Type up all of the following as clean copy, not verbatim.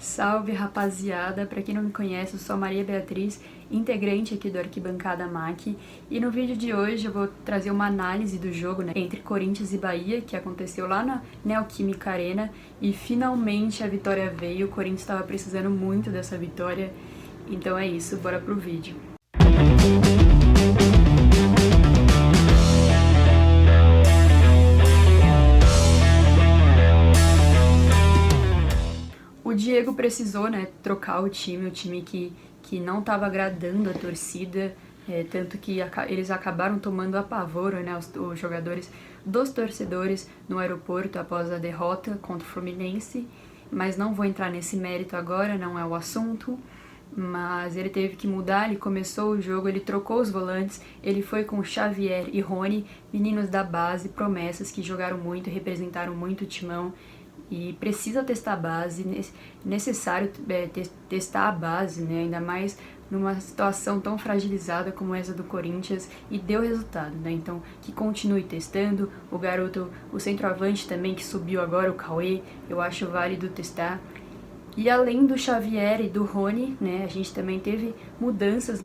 Salve, rapaziada! Pra quem não me conhece, eu sou a Maria Beatriz, integrante aqui do Arquibancada MAC, e no vídeo de hoje eu vou trazer uma análise do jogo, né, entre Corinthians e Bahia, que aconteceu lá na Neoquímica Arena, e finalmente a vitória veio. O Corinthians estava precisando muito dessa vitória, então é isso, bora pro vídeo. O Diego precisou, né, trocar o time que não estava agradando a torcida, tanto que eles acabaram tomando apavoro, né, os jogadores dos torcedores no aeroporto após a derrota contra o Fluminense, mas não vou entrar nesse mérito agora, não é o assunto. Mas ele teve que mudar, ele começou o jogo, ele trocou os volantes, ele foi com Xavier e Rony, meninos da base, promessas que jogaram muito, representaram muito o timão. E precisa testar a base, necessário testar a base, né? Ainda mais numa situação tão fragilizada como essa do Corinthians, e deu resultado, né? Então, que continue testando. O garoto, o centroavante também que subiu agora, o Cauê, eu acho válido testar. E além do Xavier e do Rony, né, a gente também teve mudanças.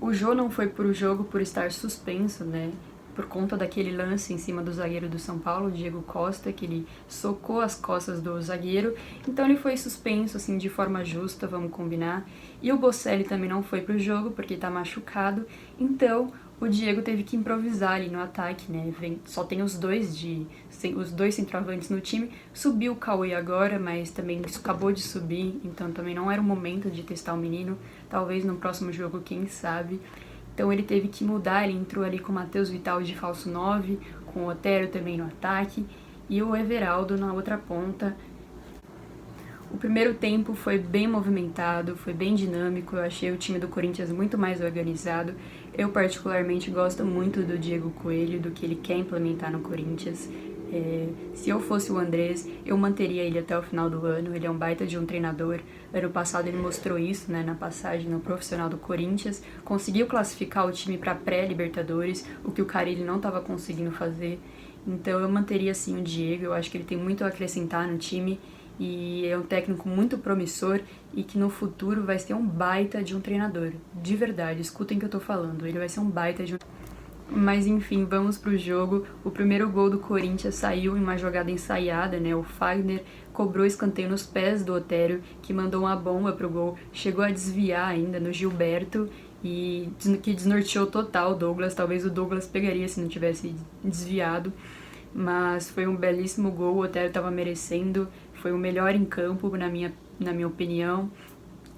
O Jô não foi pro jogo por estar suspenso, né? Por conta daquele lance em cima do zagueiro do São Paulo, Diego Costa, que ele socou as costas do zagueiro, então ele foi suspenso, assim, de forma justa, vamos combinar. E o Bocelli também não foi pro jogo, porque tá machucado, então o Diego teve que improvisar ali no ataque, né, só tem os dois centroavantes no time, subiu o Cauê agora, mas também acabou de subir, então também não era o momento de testar o menino, talvez no próximo jogo, quem sabe. Então ele teve que mudar, ele entrou ali com o Matheus Vital de falso 9, com o Otero também no ataque e o Everaldo na outra ponta. O primeiro tempo foi bem movimentado, foi bem dinâmico, eu achei o time do Corinthians muito mais organizado. Eu particularmente gosto muito do Diego Coelho, do que ele quer implementar no Corinthians. Se eu fosse o Andrés, eu manteria ele até o final do ano, ele é um baita de um treinador. Ano passado ele mostrou isso, né, na passagem no profissional do Corinthians, conseguiu classificar o time para pré-Libertadores, o que o Carille não estava conseguindo fazer. Então eu manteria sim o Diego, eu acho que ele tem muito a acrescentar no time e é um técnico muito promissor e que no futuro vai ser um baita de um treinador. De verdade, escutem o que eu tô falando, ele vai ser um baita de um... Mas enfim, vamos pro jogo. O primeiro gol do Corinthians saiu em uma jogada ensaiada, né? O Fagner cobrou escanteio nos pés do Otero, que mandou uma bomba pro gol, chegou a desviar ainda no Gilberto, e que desnorteou total o Douglas. Talvez o Douglas pegaria se não tivesse desviado, mas foi um belíssimo gol, o Otero estava merecendo, foi o melhor em campo, na minha opinião.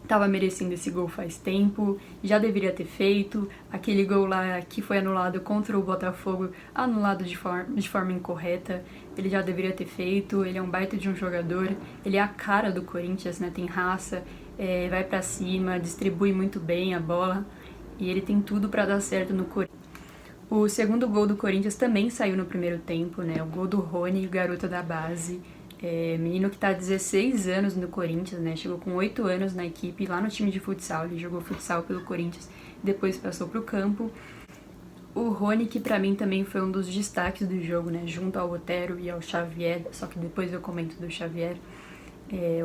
Tava merecendo esse gol faz tempo, já deveria ter feito. Aquele gol lá que foi anulado contra o Botafogo, anulado de forma incorreta, ele já deveria ter feito. Ele é um baita de um jogador, ele é a cara do Corinthians, né? Tem raça, vai pra cima, distribui muito bem a bola, e ele tem tudo pra dar certo no Corinthians. O segundo gol do Corinthians também saiu no primeiro tempo, né? O gol do Rony, o garoto da base. Menino que tá há 16 anos no Corinthians, né? Chegou com 8 anos na equipe, lá no time de futsal. Ele jogou futsal pelo Corinthians, depois passou pro campo. O Rony, que pra mim também foi um dos destaques do jogo, né? Junto ao Otero e ao Xavier, só que depois eu comento do Xavier.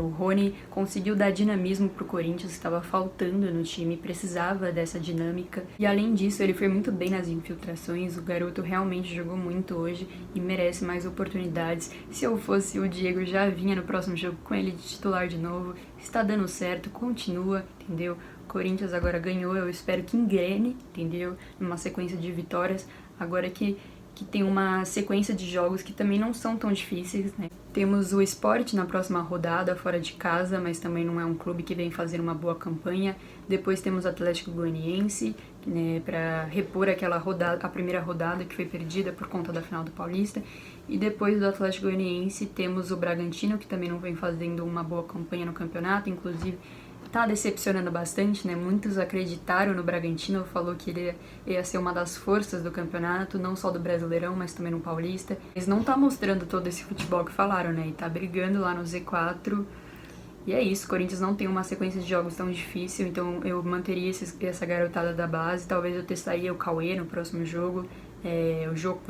O Rony conseguiu dar dinamismo pro Corinthians, que estava faltando no time, precisava dessa dinâmica. E além disso, ele foi muito bem nas infiltrações, o garoto realmente jogou muito hoje e merece mais oportunidades. Se eu fosse o Diego, já vinha no próximo jogo com ele de titular de novo. Está dando certo, continua, entendeu? O Corinthians agora ganhou, eu espero que engrene, entendeu? Numa sequência de vitórias, agora que tem uma sequência de jogos que também não são tão difíceis, né? Temos o Sport na próxima rodada, fora de casa, mas também não é um clube que vem fazer uma boa campanha. Depois temos o Atlético Goianiense, né, para repor aquela rodada, a primeira rodada que foi perdida por conta da final do Paulista. E depois do Atlético Goianiense temos o Bragantino, que também não vem fazendo uma boa campanha no campeonato, inclusive tá decepcionando bastante, né? Muitos acreditaram no Bragantino, falou que ele ia ser uma das forças do campeonato, não só do Brasileirão, mas também no Paulista. Eles não tá mostrando todo esse futebol que falaram, né? E tá brigando lá no Z4. E é isso, o Corinthians não tem uma sequência de jogos tão difícil, então eu manteria essa garotada da base, talvez eu testaria o Cauê no próximo jogo, O jogo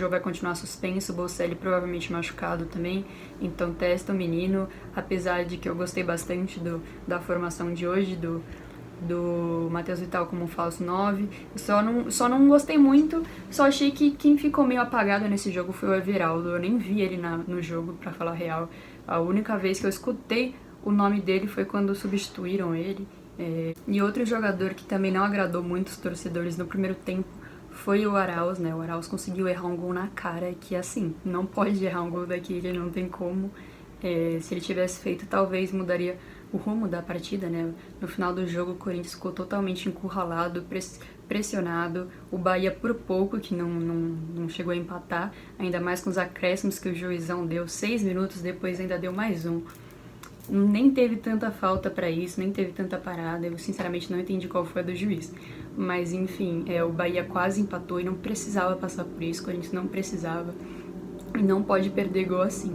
vai continuar suspenso, o Bocelli provavelmente machucado também, então testa o menino, apesar de que eu gostei bastante da formação de hoje, do Matheus Vital como falso 9. Só não gostei muito, só achei que quem ficou meio apagado nesse jogo foi o Everaldo. Eu nem vi ele no jogo, pra falar a real. A única vez que eu escutei o nome dele foi quando substituíram ele. E outro jogador que também não agradou muito os torcedores no primeiro tempo foi o Arauz, né? O Arauz conseguiu errar um gol na cara, que assim, não pode errar um gol daquele, não tem como. Se ele tivesse feito, talvez mudaria o rumo da partida, né? No final do jogo, o Corinthians ficou totalmente encurralado, pressionado. O Bahia, por pouco, que não chegou a empatar, ainda mais com os acréscimos que o juizão deu. 6 minutos depois ainda deu mais um. Nem teve tanta falta pra isso, nem teve tanta parada. Eu, sinceramente, não entendi qual foi a do juiz. Mas, enfim, o Bahia quase empatou e não precisava passar por isso. O Corinthians não precisava. E não pode perder gol assim.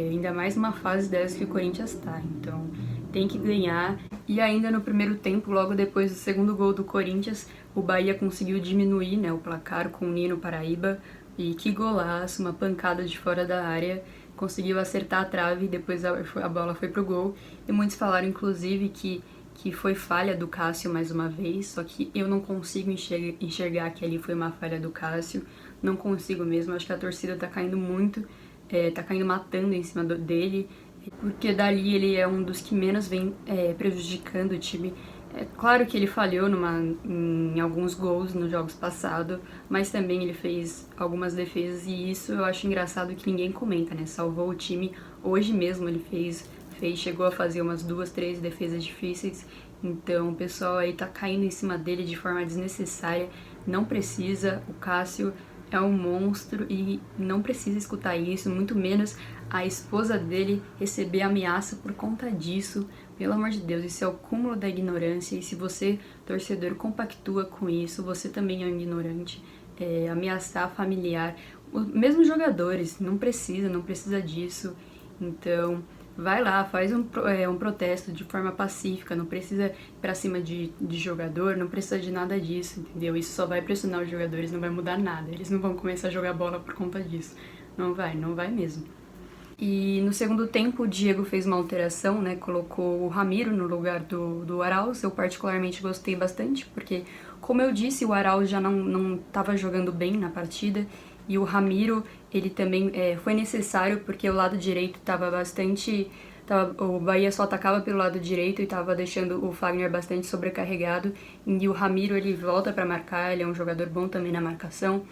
Ainda mais numa fase dessa que o Corinthians tá. Então, tem que ganhar. E ainda no primeiro tempo, logo depois do segundo gol do Corinthians, o Bahia conseguiu diminuir, né, o placar com o Nino Paraíba. E que golaço, uma pancada de fora da área. Conseguiu acertar a trave e depois a bola foi pro gol. E muitos falaram, inclusive, que foi falha do Cássio mais uma vez, só que eu não consigo enxergar que ali foi uma falha do Cássio. Não consigo mesmo, acho que a torcida tá caindo muito, tá caindo matando em cima dele, porque dali ele é um dos que menos vem prejudicando o time. É claro que ele falhou em alguns gols nos jogos passados, mas também ele fez algumas defesas e isso eu acho engraçado que ninguém comenta, né? Salvou o time. Hoje mesmo ele chegou a fazer umas 2, 3 defesas difíceis, então o pessoal aí tá caindo em cima dele de forma desnecessária. Não precisa, o Cássio é um monstro e não precisa escutar isso, muito menos a esposa dele receber ameaça por conta disso. Pelo amor de Deus, isso é o cúmulo da ignorância e se você, torcedor, compactua com isso, você também é um ignorante. Ameaçar familiar, mesmo jogadores, não precisa disso. Então, vai lá, faz um protesto de forma pacífica, não precisa ir pra cima de jogador, não precisa de nada disso, entendeu? Isso só vai pressionar os jogadores, não vai mudar nada, eles não vão começar a jogar bola por conta disso. Não vai mesmo. E no segundo tempo o Diego fez uma alteração, né? Colocou o Ramiro no lugar do Arauz. Eu particularmente gostei bastante, porque, como eu disse, o Arauz já não estava jogando bem na partida. E o Ramiro, ele também foi necessário, porque o lado direito estava bastante... o Bahia só atacava pelo lado direito e estava deixando o Fagner bastante sobrecarregado. E o Ramiro, ele volta para marcar, ele é um jogador bom também na marcação.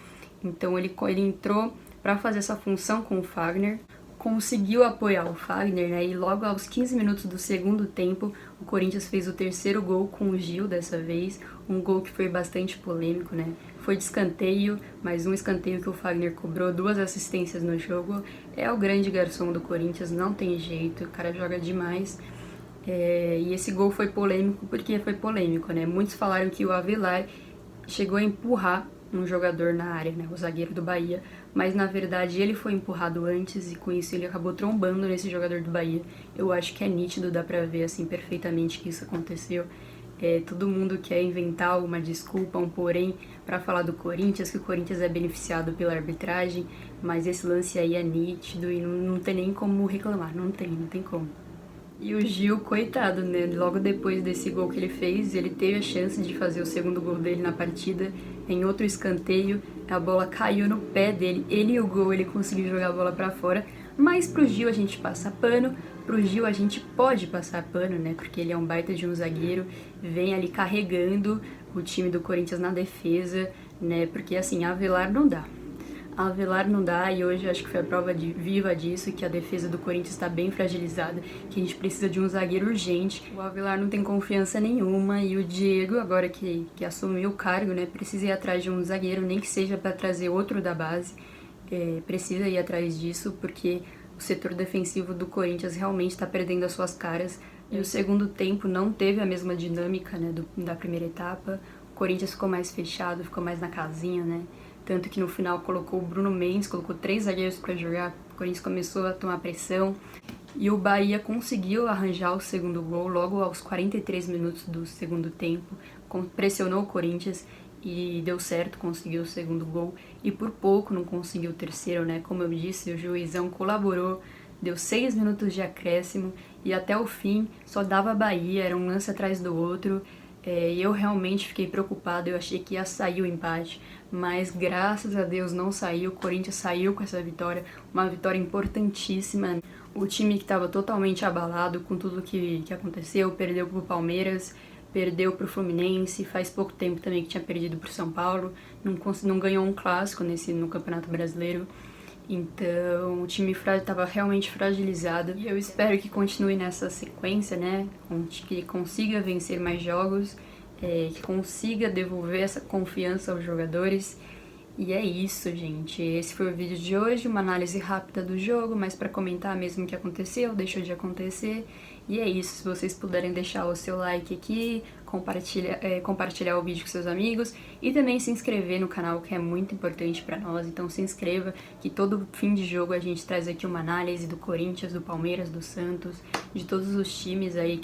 Então ele entrou para fazer essa função com o Fagner. Conseguiu apoiar o Fagner, né? E logo aos 15 minutos do segundo tempo, o Corinthians fez o terceiro gol com o Gil dessa vez, um gol que foi bastante polêmico, né? Foi de escanteio, mas um escanteio que o Fagner cobrou, 2 assistências no jogo. É o grande garçom do Corinthians, não tem jeito, o cara joga demais. E esse gol foi polêmico porque foi polêmico, né? Muitos falaram que o Avelar chegou a empurrar um jogador na área, né, o zagueiro do Bahia, mas na verdade ele foi empurrado antes e com isso ele acabou trombando nesse jogador do Bahia. Eu acho que é nítido, dá pra ver assim perfeitamente que isso aconteceu. Todo mundo quer inventar uma desculpa, um porém, pra falar do Corinthians, que o Corinthians é beneficiado pela arbitragem, mas esse lance aí é nítido e não tem nem como reclamar, não tem como. E o Gil, coitado, né? Logo depois desse gol que ele fez, ele teve a chance de fazer o segundo gol dele na partida. Em outro escanteio, a bola caiu no pé dele. Ele e o gol, ele conseguiu jogar a bola pra fora. Mas pro Gil a gente passa pano. Pro Gil a gente pode passar pano, né? Porque ele é um baita de um zagueiro. Vem ali carregando o time do Corinthians na defesa, né? Porque assim, Avelar não dá. Avelar não dá e hoje acho que foi a prova viva disso, que a defesa do Corinthians está bem fragilizada, que a gente precisa de um zagueiro urgente. O Avelar não tem confiança nenhuma e o Diego, agora que assumiu o cargo, né, precisa ir atrás de um zagueiro, nem que seja para trazer outro da base. Precisa ir atrás disso porque o setor defensivo do Corinthians realmente está perdendo as suas caras. E o segundo tempo não teve a mesma dinâmica, né, da primeira etapa. O Corinthians ficou mais fechado, ficou mais na casinha, né? Tanto que no final colocou o Bruno Mendes, colocou 3 zagueiros para jogar, o Corinthians começou a tomar pressão e o Bahia conseguiu arranjar o segundo gol logo aos 43 minutos do segundo tempo, pressionou o Corinthians e deu certo, conseguiu o segundo gol e por pouco não conseguiu o terceiro, né? Como eu disse, o juizão colaborou, deu 6 minutos de acréscimo e até o fim só dava Bahia, era um lance atrás do outro. E eu realmente fiquei preocupada, eu achei que ia sair o empate, mas graças a Deus não saiu, o Corinthians saiu com essa vitória, uma vitória importantíssima. O time que estava totalmente abalado com tudo que aconteceu, perdeu pro Palmeiras, perdeu pro Fluminense, faz pouco tempo também que tinha perdido pro São Paulo, não ganhou um clássico no Campeonato Brasileiro. Então, o time estava realmente fragilizado e eu espero que continue nessa sequência, né? Que consiga vencer mais jogos, que consiga devolver essa confiança aos jogadores. E é isso, gente. Esse foi o vídeo de hoje, uma análise rápida do jogo, mas para comentar mesmo o que aconteceu, deixou de acontecer. E é isso, se vocês puderem deixar o seu like aqui, compartilhar o vídeo com seus amigos e também se inscrever no canal, que é muito importante para nós. Então se inscreva, que todo fim de jogo a gente traz aqui uma análise do Corinthians, do Palmeiras, do Santos, de todos os times aí,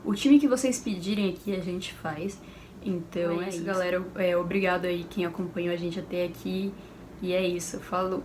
o time que vocês pedirem aqui a gente faz. Então é isso, galera. Obrigado aí quem acompanhou a gente até aqui. E é isso, falou!